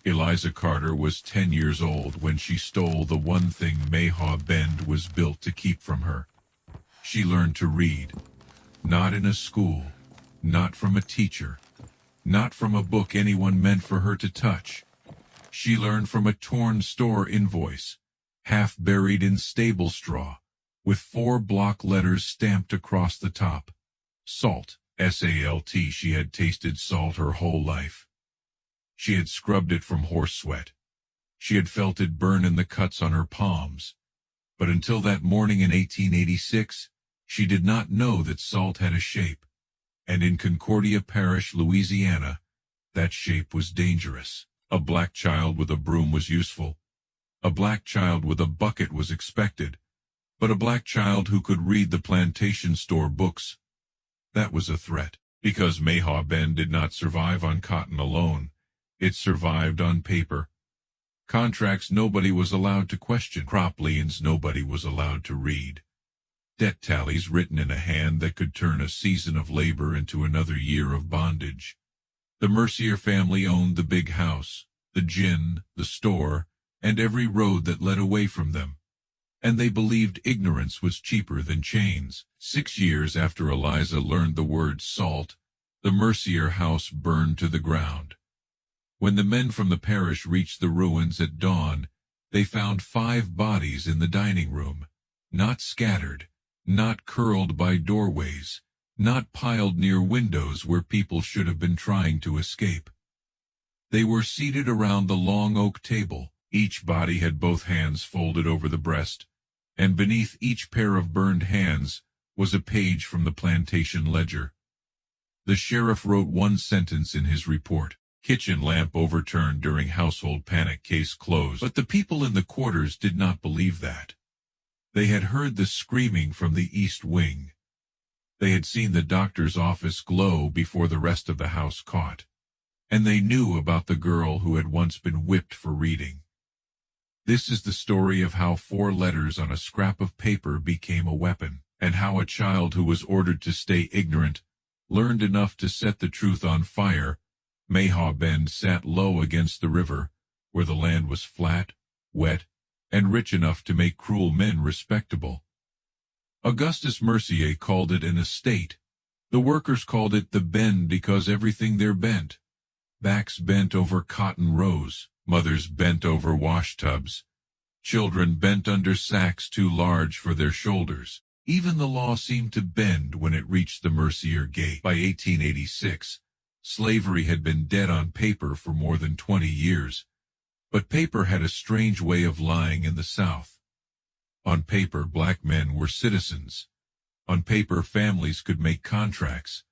Eliza Carter was 10 years old when she stole the one thing Mayhaw Bend was built to keep from her. She learned to read. Not in a school, not from a teacher, not from a book anyone meant for her to touch. She learned from a torn store invoice, half buried in stable straw, with 4 block letters stamped across the top. Salt, S-A-L-T. She had tasted salt her whole life. She had scrubbed it from horse sweat. She had felt it burn in the cuts on her palms. But until that morning in 1886, she did not know that salt had a shape. And in Concordia Parish, Louisiana, that shape was dangerous. A black child with a broom was useful. A black child with a bucket was expected. But a black child who could read the Plantation store books, that was a threat. Because Mayhaw Bend did not survive on cotton alone, it survived on paper. Contracts nobody was allowed to question. Crop liens nobody was allowed to read. Debt tallies written in a hand that could turn a season of labor into another year of bondage. The Mercier family owned the big house, the gin, the store, and every road that led away from them. And they believed ignorance was cheaper than chains. 6 years after Eliza learned the word salt, the Mercier house burned to the ground. When the men from the parish reached the ruins at dawn, they found 5 bodies in the dining room, not scattered, not curled by doorways, not piled near windows where people should have been trying to escape. They were seated around the long oak table. Each body had both hands folded over the breast, and beneath each pair of burned hands was a page from the plantation ledger. The sheriff wrote one sentence in his report: kitchen lamp overturned during household panic, case closed. But the people in the quarters did not believe that. They had heard the screaming from the east wing. They had seen the doctor's office glow before the rest of the house caught. And they knew about the girl who had once been whipped for reading. This is the story of how 4 letters on a scrap of paper became a weapon, and how a child who was ordered to stay ignorant learned enough to set the truth on fire. Mayhaw Bend sat low against the river, where the land was flat, wet, and rich enough to make cruel men respectable. Augustus Mercier called it an estate. The workers called it the Bend because everything there bent. Backs bent over cotton rows, mothers bent over wash tubs, children bent under sacks too large for their shoulders. Even the law seemed to bend when it reached the Mercier Gate. By 1886, slavery had been dead on paper for more than 20 years, but paper had a strange way of lying in the South. On paper, black men were citizens. On paper, families could make contracts.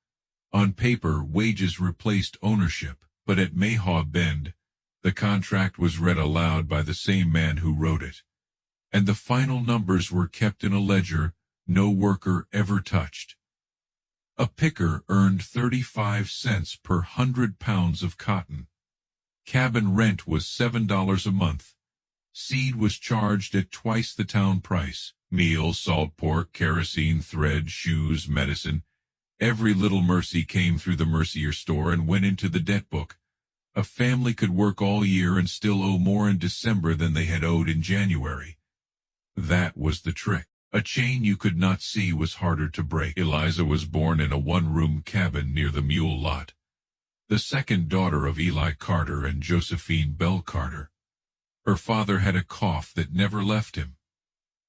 On paper, wages replaced ownership. But at Mayhaw Bend, the contract was read aloud by the same man who wrote it, and the final numbers were kept in a ledger no worker ever touched. A picker earned 35 cents per 100 pounds of cotton. Cabin rent was $7 a month. Seed was charged at twice the town price. Meal, salt pork, kerosene, thread, shoes, medicine. Every little mercy came through the Mercier store and went into the debt book. A family could work all year and still owe more in December than they had owed in January. That was the trick. A chain you could not see was harder to break. Eliza was born in a one-room cabin near the mule lot, the second daughter of Eli Carter and Josephine Bell Carter. Her father had a cough that never left him.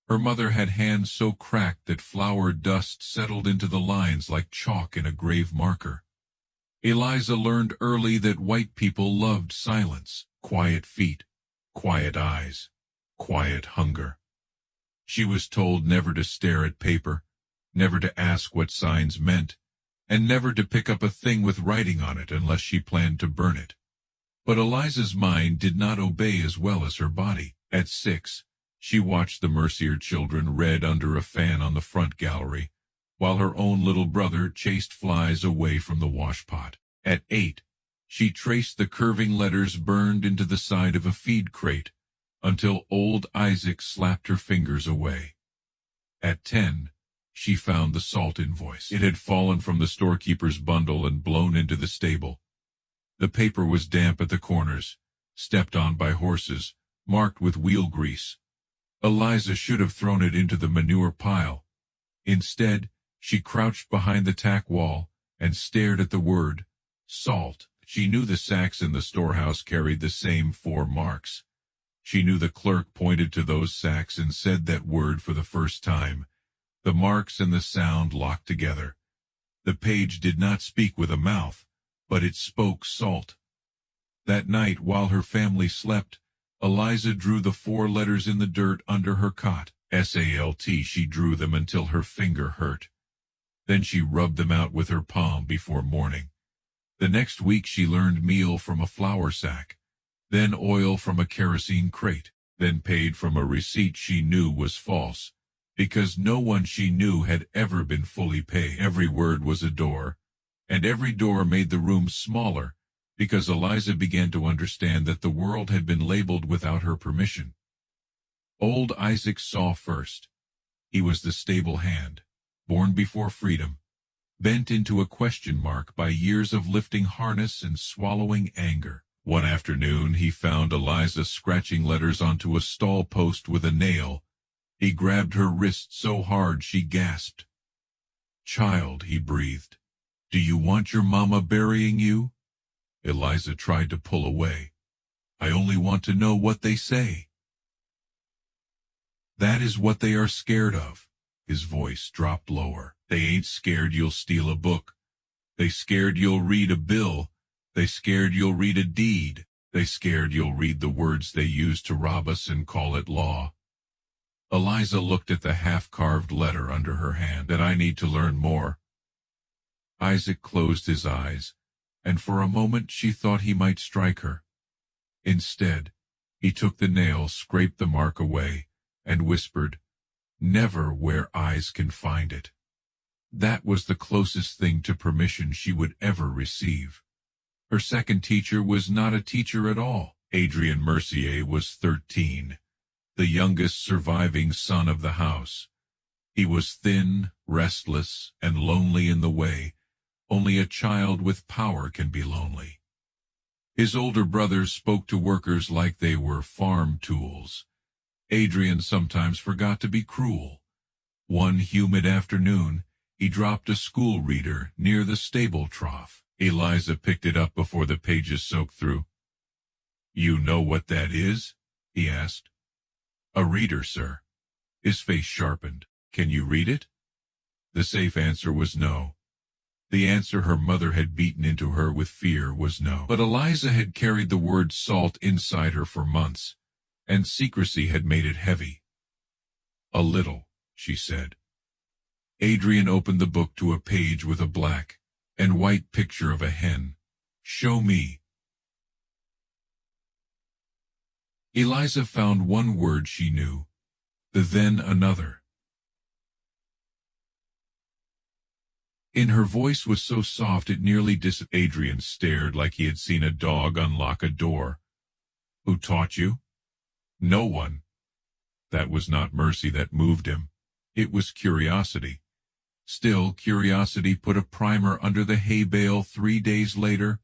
Her mother had hands so cracked that flour dust settled into the lines like chalk in a grave marker. Eliza learned early that white people loved silence, quiet feet, quiet eyes, quiet hunger. She was told never to stare at paper, never to ask what signs meant, and never to pick up a thing with writing on it unless she planned to burn it. But Eliza's mind did not obey as well as her body. At 6, she watched the Mercier children read under a fan on the front gallery, while her own little brother chased flies away from the washpot. At 8, she traced the curving letters burned into the side of a feed crate, until old Isaac slapped her fingers away. At 10, she found the salt invoice. It had fallen from the storekeeper's bundle and blown into the stable. The paper was damp at the corners, stepped on by horses, marked with wheel grease. Eliza should have thrown it into the manure pile. Instead, she crouched behind the tack wall and stared at the word, salt. She knew the sacks in the storehouse carried the same 4 marks. She knew the clerk pointed to those sacks and said that word for the first time. The marks and the sound locked together. The page did not speak with a mouth, but it spoke salt. That night, while her family slept, Eliza drew the 4 letters in the dirt under her cot. SALT. She drew them until her finger hurt. Then she rubbed them out with her palm before morning. The next week she learned meal from a flour sack, then oil from a kerosene crate, then paid from a receipt she knew was false, because no one she knew had ever been fully paid. Every word was a door, and every door made the room smaller, because Eliza began to understand that the world had been labeled without her permission. Old Isaac saw first. He was the stable hand, born before freedom, bent into a question mark by years of lifting harness and swallowing anger. One afternoon he found Eliza scratching letters onto a stall post with a nail. He grabbed her wrist so hard she gasped. "Child," he breathed, "do you want your mama burying you?" Eliza tried to pull away. "I only want to know what they say." "That is what they are scared of." His voice dropped lower. "They ain't scared you'll steal a book. They scared you'll read a bill. They scared you'll read a deed. They scared you'll read the words they use to rob us and call it law." Eliza looked at the half-carved letter under her hand. "That I need to learn more." Isaac closed his eyes, and for a moment she thought he might strike her. Instead, he took the nail, scraped the mark away, and whispered, "Never where eyes can find it." That was the closest thing to permission she would ever receive. Her second teacher was not a teacher at all. Adrien Mercier was 13, the youngest surviving son of the house. He was thin, restless, and lonely in the way only a child with power can be lonely. His older brothers spoke to workers like they were farm tools. Adrien sometimes forgot to be cruel. One humid afternoon, he dropped a school reader near the stable trough. Eliza picked it up before the pages soaked through. "You know what that is?" he asked. "A reader, sir." His face sharpened. "Can you read it?" The safe answer was no. The answer her mother had beaten into her with fear was no. But Eliza had carried the word salt inside her for months, and secrecy had made it heavy. "A little," she said. Adrien opened the book to a page with a black and white picture of a hen. "Show me." Eliza found one word she knew, then another. In her voice was so soft it nearly disappeared. Adrien stared like he had seen a dog unlock a door. "Who taught you?" "No one." That was not mercy that moved him. It was curiosity. Still, curiosity put a primer under the hay bale 3 days later,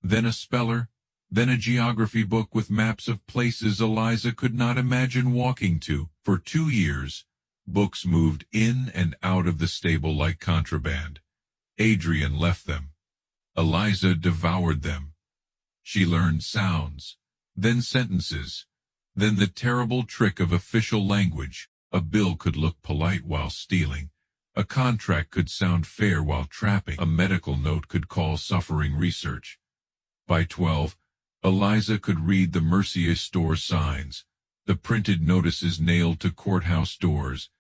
then a speller, then a geography book with maps of places Eliza could not imagine walking to. For 2 years, books moved in and out of the stable like contraband. Adrien left them. Eliza devoured them. She learned sounds, then sentences, then the terrible trick of official language. A bill could look polite while stealing. A contract could sound fair while trapping. A medical note could call suffering research. By 12, Eliza could read the Mercier store signs, the printed notices nailed to courthouse doors,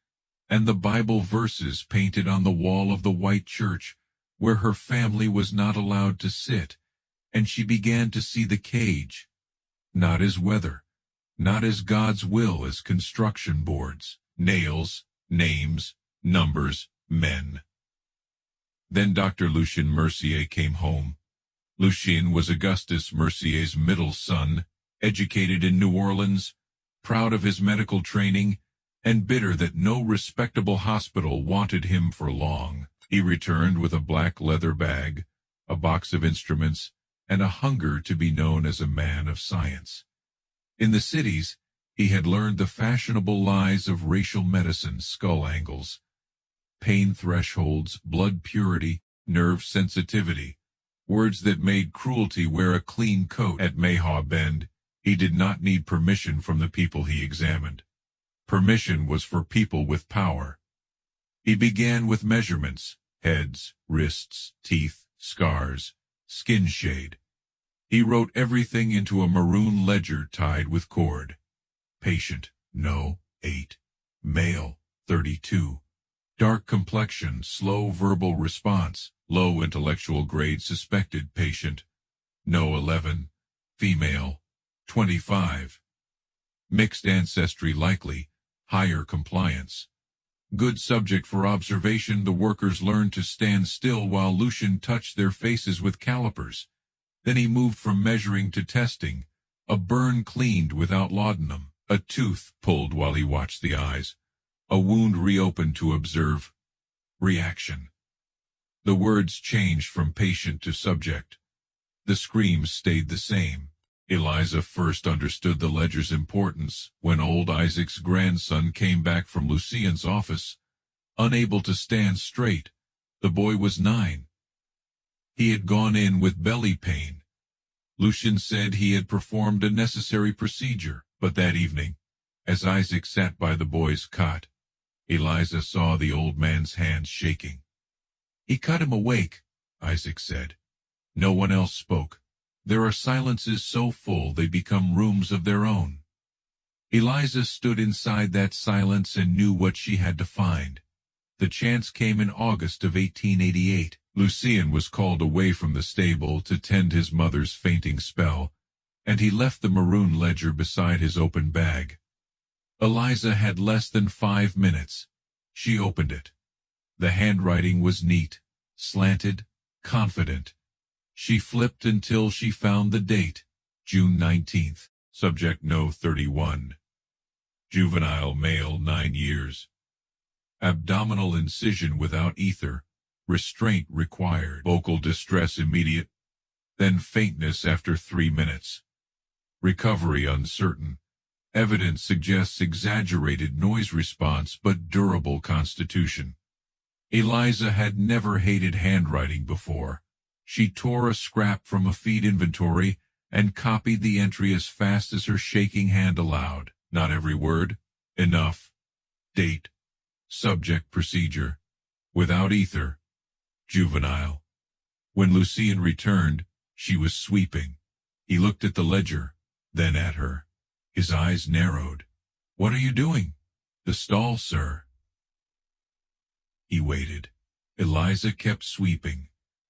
and the Bible verses painted on the wall of the white church where her family was not allowed to sit, and she began to see the cage, not as weather, not as God's will, as construction boards, nails, names, numbers, men. Then Dr. Lucien Mercier came home. Lucien was Augustus Mercier's middle son, educated in New Orleans, proud of his medical training, and bitter that no respectable hospital wanted him for long. He returned with a black leather bag, a box of instruments, and a hunger to be known as a man of science. In the cities, he had learned the fashionable lies of racial medicine, skull angles, pain thresholds, blood purity, nerve sensitivity, words that made cruelty wear a clean coat. At Mayhaw Bend, he did not need permission from the people he examined. Permission was for people with power. He began with measurements: heads, wrists, teeth, scars, skin shade. He wrote everything into a maroon ledger tied with cord. Patient, no, 8. Male, 32. Dark complexion, slow verbal response, low intellectual grade. Suspected patient, no, 11. Female, 25. Mixed ancestry likely, higher compliance. Good subject for observation. The workers learned to stand still while Lucian touched their faces with calipers. Then he moved from measuring to testing. A burn cleaned without laudanum. A tooth pulled while he watched the eyes. A wound reopened to observe. Reaction. The words changed from patient to subject. The screams stayed the same. Eliza first understood the ledger's importance when old Isaac's grandson came back from Lucien's office, unable to stand straight. The boy was 9. He had gone in with belly pain. Lucien said he had performed a necessary procedure, but that evening, as Isaac sat by the boy's cot, Eliza saw the old man's hands shaking. "He cut him awake," Isaac said. No one else spoke. There are silences so full they become rooms of their own. Eliza stood inside that silence and knew what she had to find. The chance came in August of 1888. Lucien was called away from the stable to tend his mother's fainting spell, and he left the maroon ledger beside his open bag. Eliza had less than 5 minutes. She opened it. The handwriting was neat, slanted, confident. She flipped until she found the date, June 19th. Subject no 31. Juvenile male 9 years. Abdominal incision without ether. Restraint required. Vocal distress immediate. Then faintness after 3 minutes. Recovery uncertain. Evidence suggests exaggerated noise response but durable constitution. Eliza had never hated handwriting before. She tore a scrap from a feed inventory and copied the entry as fast as her shaking hand allowed. Not every word. Enough. Date. Subject procedure. Without ether. Juvenile. When Lucien returned, she was sweeping. He looked at the ledger, then at her. His eyes narrowed. "What are you doing?" "The stall, sir." He waited. Eliza kept sweeping.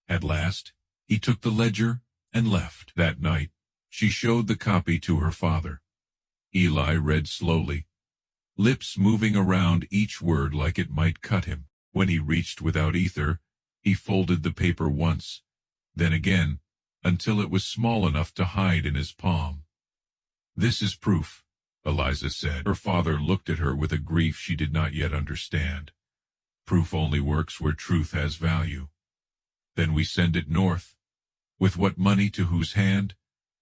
At last, he took the ledger and left. That night, she showed the copy to her father. Eli read slowly, lips moving around each word like it might cut him. When he reached without ether, he folded the paper once, then again, until it was small enough to hide in his palm. "This is proof," Eliza said. Her father looked at her with a grief she did not yet understand. "Proof only works where truth has value." "Then we send it north. With what money to whose hand?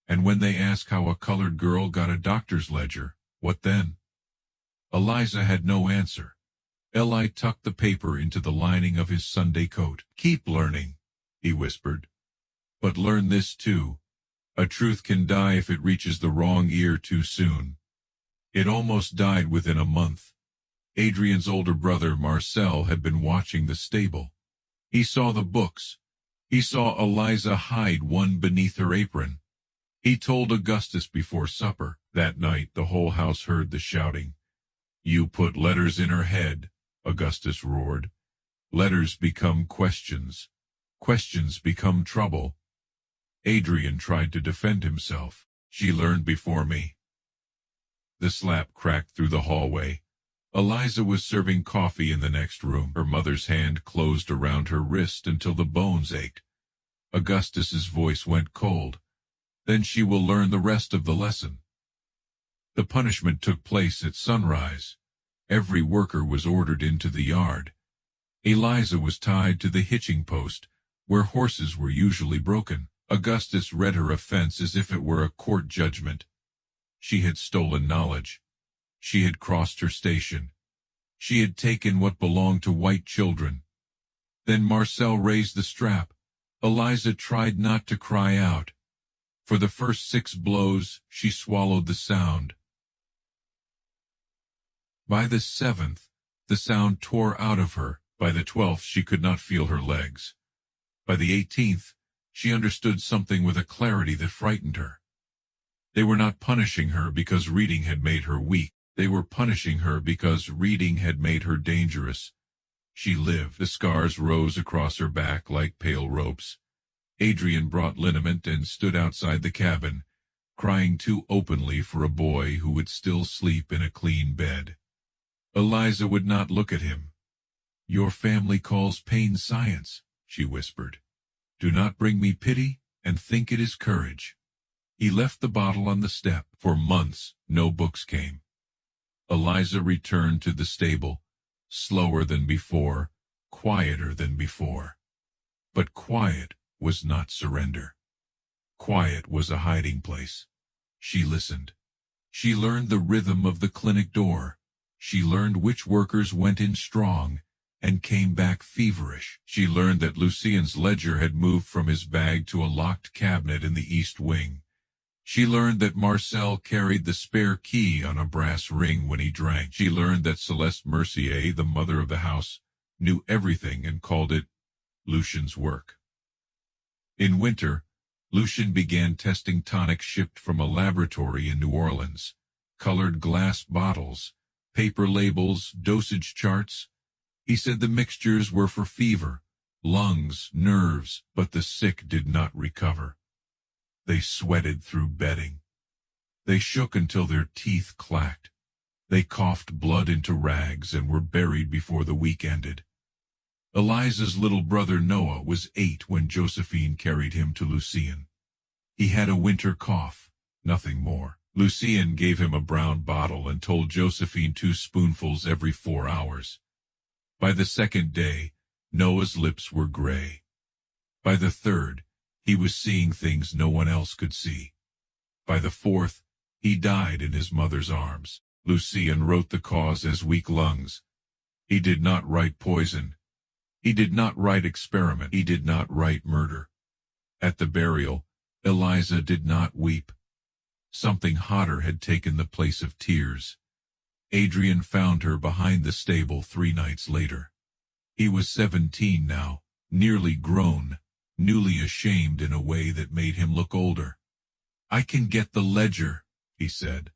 And when they ask how a colored girl got a doctor's ledger, what then?" Eliza had no answer. Eli tucked the paper into the lining of his Sunday coat. "Keep learning," he whispered. "But learn this too. A truth can die if it reaches the wrong ear too soon." It almost died within a month. Adrian's older brother, Marcel, had been watching the stable. He saw the books. He saw Eliza hide one beneath her apron. He told Augustus before supper. That night the whole house heard the shouting. "You put letters in her head," Augustus roared. "Letters become questions. Questions become trouble." Adrian tried to defend himself. "She learned before me." The slap cracked through the hallway. Eliza was serving coffee in the next room. Her mother's hand closed around her wrist until the bones ached. Augustus's voice went cold. "Then she will learn the rest of the lesson." The punishment took place at sunrise. Every worker was ordered into the yard. Eliza was tied to the hitching post, where horses were usually broken. Augustus read her offense as if it were a court judgment. She had stolen knowledge. She had crossed her station. She had taken what belonged to white children. Then Marcel raised the strap. Eliza tried not to cry out. For the first 6 blows, she swallowed the sound. By the 7th, the sound tore out of her. By the 12th, she could not feel her legs. By the 18th, she understood something with a clarity that frightened her. They were not punishing her because reading had made her weak. They were punishing her because reading had made her dangerous. She lived. The scars rose across her back like pale ropes. Adrian brought liniment and stood outside the cabin, crying too openly for a boy who would still sleep in a clean bed. Eliza would not look at him. "Your family calls pain science," she whispered. "Do not bring me pity, and think it is courage." He left the bottle on the step. For months, no books came. Eliza returned to the stable, slower than before, quieter than before. But quiet was not surrender. Quiet was a hiding place. She listened. She learned the rhythm of the clinic door. She learned which workers went in strong and came back feverish. She learned that Lucien's ledger had moved from his bag to a locked cabinet in the east wing. She learned that Marcel carried the spare key on a brass ring when he drank. She learned that Celeste Mercier, the mother of the house, knew everything and called it Lucien's work. In winter, Lucien began testing tonics shipped from a laboratory in New Orleans. Colored glass bottles, paper labels, dosage charts. He said the mixtures were for fever, lungs, nerves, but the sick did not recover. They sweated through bedding. They shook until their teeth clacked. They coughed blood into rags and were buried before the week ended. Eliza's little brother Noah was 8 when Josephine carried him to Lucien. He had a winter cough, nothing more. Lucien gave him a brown bottle and told Josephine 2 spoonfuls every 4 hours. By the 2nd day, Noah's lips were gray. By the 3rd, he was seeing things no one else could see. By the 4th, he died in his mother's arms. Lucien wrote the cause as weak lungs. He did not write poison. He did not write experiment. He did not write murder. At the burial, Eliza did not weep. Something hotter had taken the place of tears. Adrian found her behind the stable 3 nights later. He was 17 now, nearly grown, newly ashamed in a way that made him look older. "I can get the ledger," he said.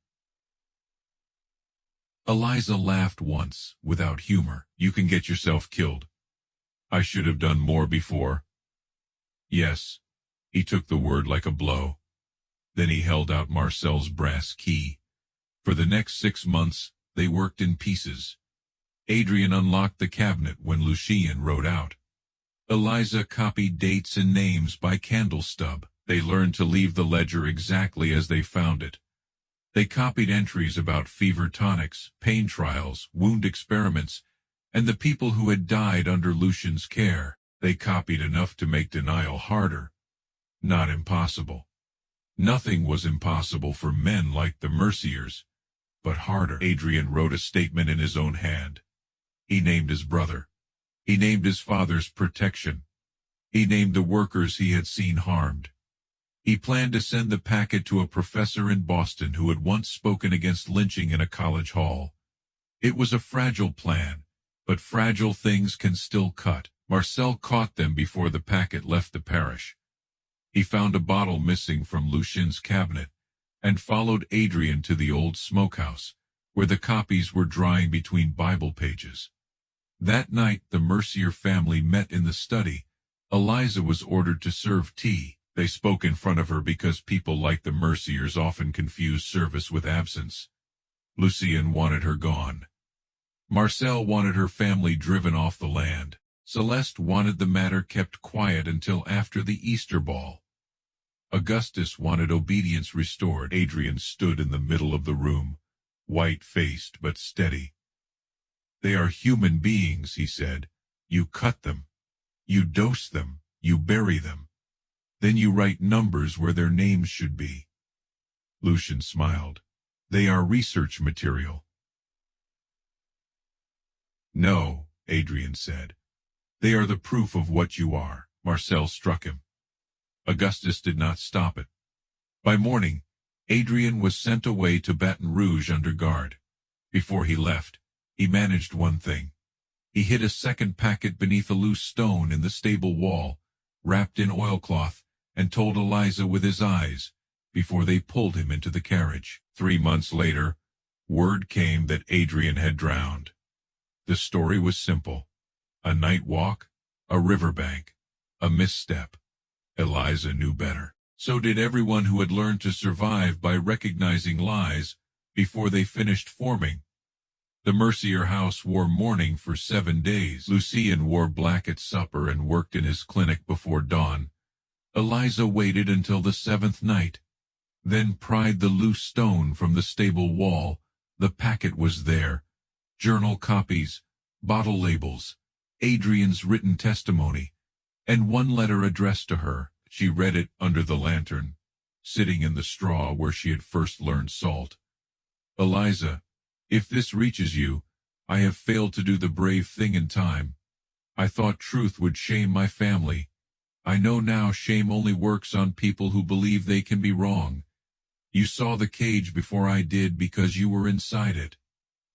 Eliza laughed once, without humor. "You can get yourself killed. I should have done more before." "Yes." He took the word like a blow. Then he held out Marcel's brass key. For the next 6 months, they worked in pieces. Adrian unlocked the cabinet when Lucien rode out. Eliza copied dates and names by candle stub. They learned to leave the ledger exactly as they found it. They copied entries about fever tonics, pain trials, wound experiments, and the people who had died under Lucien's care. They copied enough to make denial harder. Not impossible. Nothing was impossible for men like the Merciers, but harder. Adrian wrote a statement in his own hand. He named his brother. He named his father's protection. He named the workers he had seen harmed. He planned to send the packet to a professor in Boston who had once spoken against lynching in a college hall. It was a fragile plan, but fragile things can still cut. Marcel caught them before the packet left the parish. He found a bottle missing from Lucien's cabinet, and followed Adrian to the old smokehouse, where the copies were drying between Bible pages. That night the Mercier family met in the study. Eliza was ordered to serve tea. They spoke in front of her because people like the Merciers often confused service with absence. Lucien wanted her gone. Marcel wanted her family driven off the land. Celeste wanted the matter kept quiet until after the Easter ball. Augustus wanted obedience restored. Adrian stood in the middle of the room, white-faced but steady. "They are human beings," he said. "You cut them. You dose them. You bury them. Then you write numbers where their names should be." Lucian smiled. "They are research material." "No," Adrian said. "They are the proof of what you are." Marcel struck him. Augustus did not stop it. By morning, Adrian was sent away to Baton Rouge under guard. Before he left, he managed one thing. He hid a second packet beneath a loose stone in the stable wall, wrapped in oilcloth, and told Eliza with his eyes, before they pulled him into the carriage. 3 months later, word came that Adrian had drowned. The story was simple. A night walk, a riverbank, a misstep. Eliza knew better. So did everyone who had learned to survive by recognizing lies before they finished forming. The Mercier house wore mourning for 7 days. Lucien wore black at supper and worked in his clinic before dawn. Eliza waited until the 7th night, then pried the loose stone from the stable wall. The packet was there. Journal copies, bottle labels, Adrian's written testimony, and one letter addressed to her. She read it under the lantern, sitting in the straw where she had first learned salt. "Eliza, if this reaches you, I have failed to do the brave thing in time. I thought truth would shame my family. I know now shame only works on people who believe they can be wrong. You saw the cage before I did because you were inside it.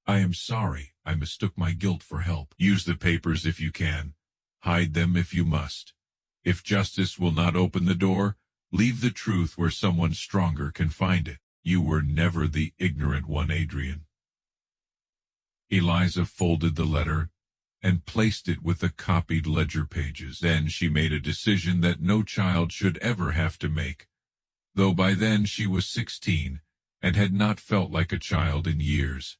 I am sorry I mistook my guilt for help. Use the papers if you can. Hide them if you must. If justice will not open the door, leave the truth where someone stronger can find it. You were never the ignorant one, Adrian." Eliza folded the letter and placed it with the copied ledger pages. Then she made a decision that no child should ever have to make, though by then she was 16 and had not felt like a child in years.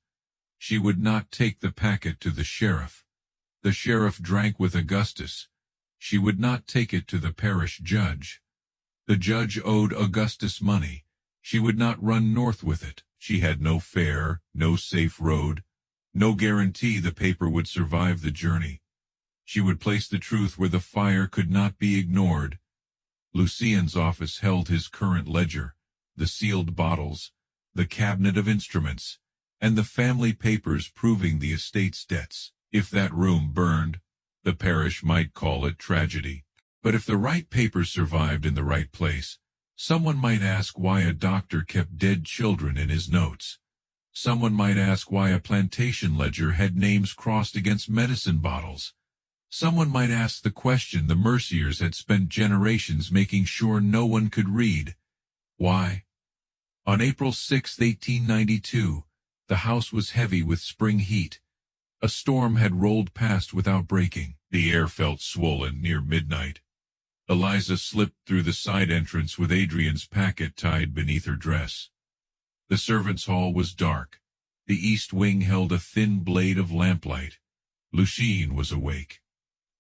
She would not take the packet to the sheriff. The sheriff drank with Augustus. She would not take it to the parish judge. The judge owed Augustus money. She would not run north with it. She had no fare, no safe road, no guarantee the paper would survive the journey. She would place the truth where the fire could not be ignored. Lucien's office held his current ledger, the sealed bottles, the cabinet of instruments, and the family papers proving the estate's debts. If that room burned, the parish might call it tragedy. But if the right papers survived in the right place, someone might ask why a doctor kept dead children in his notes. Someone might ask why a plantation ledger had names crossed against medicine bottles. Someone might ask the question the Merciers had spent generations making sure no one could read. Why? On April 6, 1892, the house was heavy with spring heat. A storm had rolled past without breaking. The air felt swollen near midnight. Eliza slipped through the side entrance with Adrian's packet tied beneath her dress. The servants' hall was dark. The east wing held a thin blade of lamplight. Lucien was awake.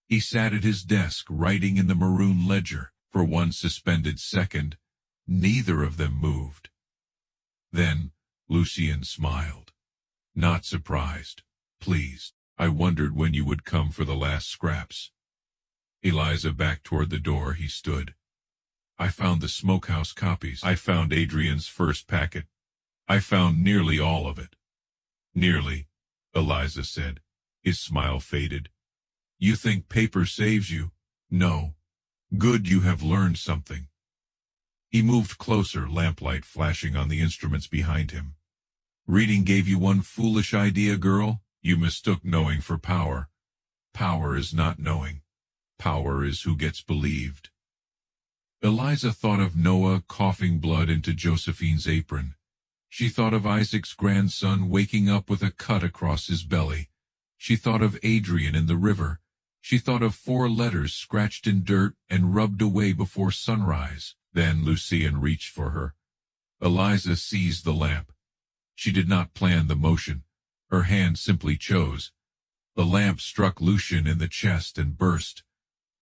He sat at his desk writing in the maroon ledger. For one suspended second, neither of them moved. Then Lucien smiled. Not surprised, pleased. "I wondered when you would come for the last scraps." Eliza backed toward the door. He stood. "I found the smokehouse copies. I found Adrian's first packet. I found nearly all of it." "Nearly," Eliza said. His smile faded. "You think paper saves you? No. Good, you have learned something." He moved closer, lamplight flashing on the instruments behind him. "Reading gave you one foolish idea, girl. You mistook knowing for power. Power is not knowing. Power is who gets believed." Eliza thought of Noah coughing blood into Josephine's apron. She thought of Isaac's grandson waking up with a cut across his belly. She thought of Adrian in the river. She thought of 4 letters scratched in dirt and rubbed away before sunrise. Then Lucien reached for her. Eliza seized the lamp. She did not plan the motion. Her hand simply chose. The lamp struck Lucien in the chest and burst.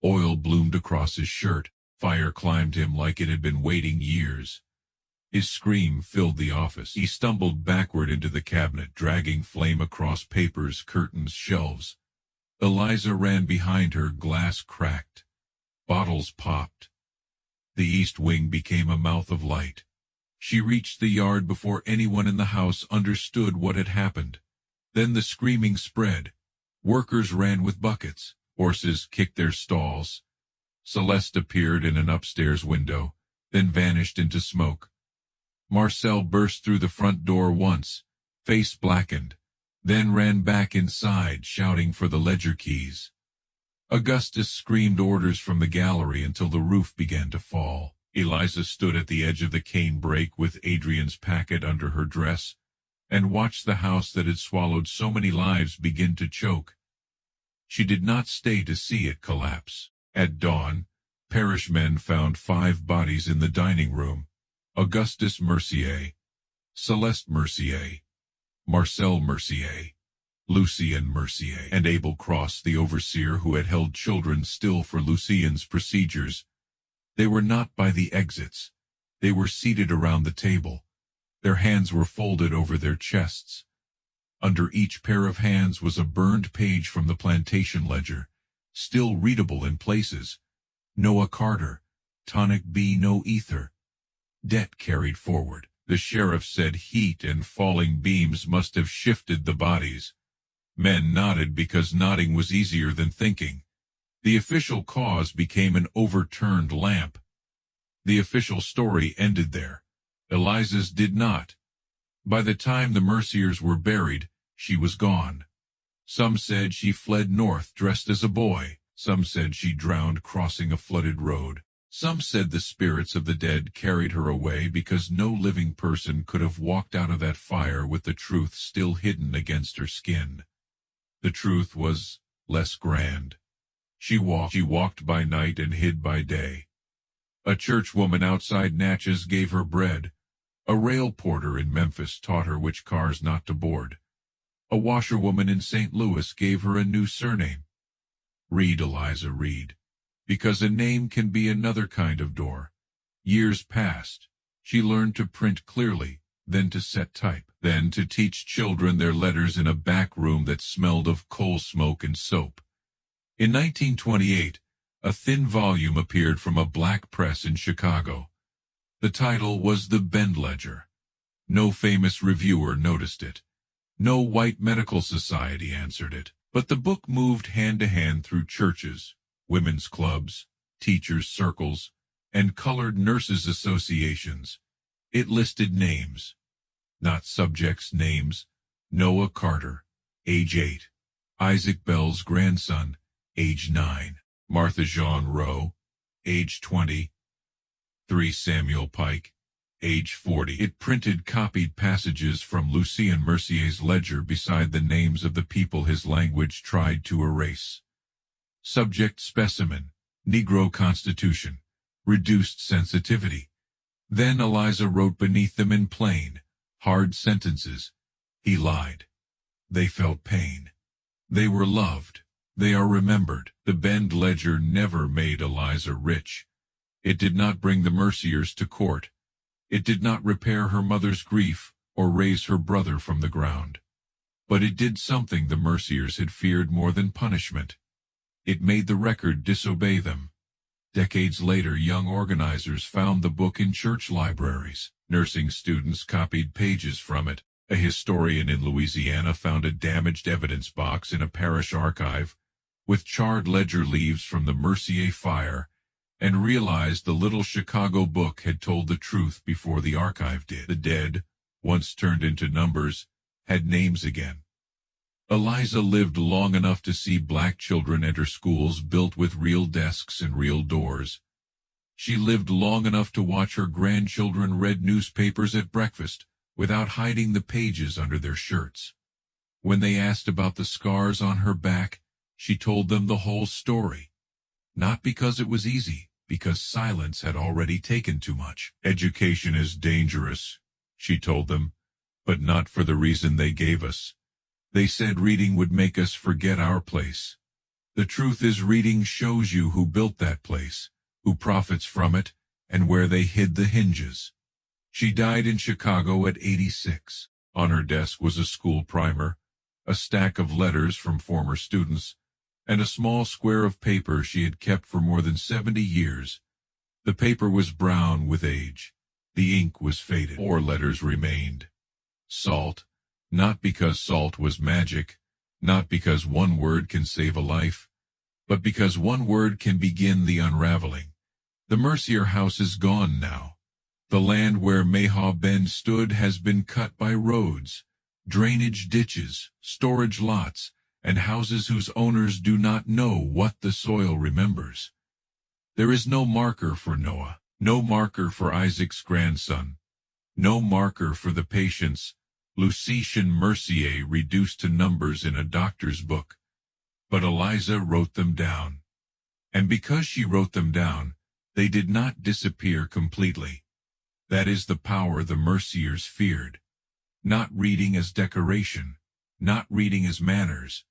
Oil bloomed across his shirt. Fire climbed him like it had been waiting years. His scream filled the office. He stumbled backward into the cabinet, dragging flame across papers, curtains, shelves. Eliza ran behind her, glass cracked. Bottles popped. The east wing became a mouth of light. She reached the yard before anyone in the house understood what had happened. Then the screaming spread. Workers ran with buckets. Horses kicked their stalls. Celeste appeared in an upstairs window, then vanished into smoke. Marcel burst through the front door once, face blackened, then ran back inside, shouting for the ledger keys. Augustus screamed orders from the gallery until the roof began to fall. Eliza stood at the edge of the cane brake with Adrian's packet under her dress, and watched the house that had swallowed so many lives begin to choke. She did not stay to see it collapse. At dawn, parish men found 5 bodies in the dining room: Augustus Mercier, Celeste Mercier, Marcel Mercier, Lucien Mercier, and Abel Cross, the overseer who had held children still for Lucien's procedures. They were not by the exits. They were seated around the table. Their hands were folded over their chests. Under each pair of hands was a burned page from the Plantation ledger, still readable in places. Noah Carter, tonic B no ether. Debt carried forward. The sheriff said heat and falling beams must have shifted the bodies. Men nodded because nodding was easier than thinking. The official cause became an overturned lamp. The official story ended there. Eliza's did not. By the time the Merciers were buried, she was gone. Some said she fled north dressed as a boy. Some said she drowned crossing a flooded road. Some said the spirits of the dead carried her away because no living person could have walked out of that fire with the truth still hidden against her skin. The truth was less grand. She walked by night and hid by day. A churchwoman outside Natchez gave her bread. A rail porter in Memphis taught her which cars not to board. A washerwoman in St. Louis gave her a new surname. Read, Eliza, read. Because a name can be another kind of door. Years passed. She learned to print clearly, then to set type, then to teach children their letters in a back room that smelled of coal smoke and soap. In 1928, a thin volume appeared from a black press in Chicago. The title was The Bend Ledger. No famous reviewer noticed it. No white medical society answered it. But the book moved hand to hand through churches, women's clubs, teachers' circles, and colored nurses' associations. It listed names, not subjects' names. Noah Carter, age 8. Isaac Bell's grandson, age 9. Martha Jean Rowe, age 20. 3 Samuel Pike, age 40. It printed copied passages from Lucien Mercier's ledger beside the names of the people his language tried to erase. Subject specimen, Negro Constitution, reduced sensitivity. Then Eliza wrote beneath them in plain, hard sentences. He lied. They felt pain. They were loved. They are remembered. The Bend Ledger never made Eliza rich. It did not bring the Merciers to court. It did not repair her mother's grief or raise her brother from the ground. But it did something the Merciers had feared more than punishment. It made the record disobey them. Decades later, young organizers found the book in church libraries. Nursing students copied pages from it. A historian in Louisiana found a damaged evidence box in a parish archive with charred ledger leaves from the Mercier fire, and realized the little Chicago book had told the truth before the archive did. The dead, once turned into numbers, had names again. Eliza lived long enough to see black children enter schools built with real desks and real doors. She lived long enough to watch her grandchildren read newspapers at breakfast without hiding the pages under their shirts. When they asked about the scars on her back, she told them the whole story. Not because it was easy, because silence had already taken too much. Education is dangerous, she told them, but not for the reason they gave us. They said reading would make us forget our place. The truth is reading shows you who built that place, who profits from it, and where they hid the hinges. She died in Chicago at 86. On her desk was a school primer, a stack of letters from former students, and a small square of paper she had kept for more than 70 years. The paper was brown with age. The ink was faded. 4 letters remained. Salt, not because salt was magic, not because one word can save a life, but because one word can begin the unraveling. The Mercier house is gone now. The land where Mayhaw Bend stood has been cut by roads, drainage ditches, storage lots, and houses whose owners do not know what the soil remembers. There is no marker for Noah, no marker for Isaac's grandson, no marker for the patients Lucien Mercier reduced to numbers in a doctor's book. But Eliza wrote them down. And because she wrote them down, they did not disappear completely. That is the power the Merciers feared. Not reading as decoration, not reading as manners,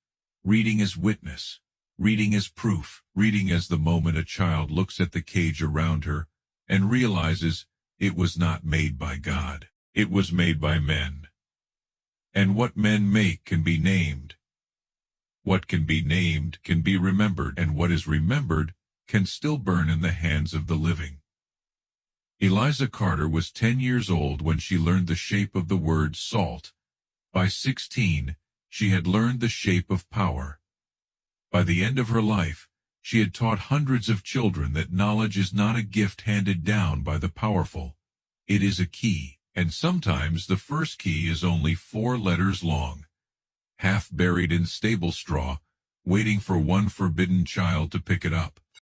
reading as witness, reading as proof, reading as the moment a child looks at the cage around her and realizes it was not made by God, it was made by men. And what men make can be named. What can be named can be remembered, and what is remembered can still burn in the hands of the living. Eliza Carter was 10 years old when she learned the shape of the word salt. By 16, she had learned the shape of power. By the end of her life, she had taught hundreds of children that knowledge is not a gift handed down by the powerful. It is a key, and sometimes the first key is only 4 letters long, half buried in stable straw, waiting for one forbidden child to pick it up.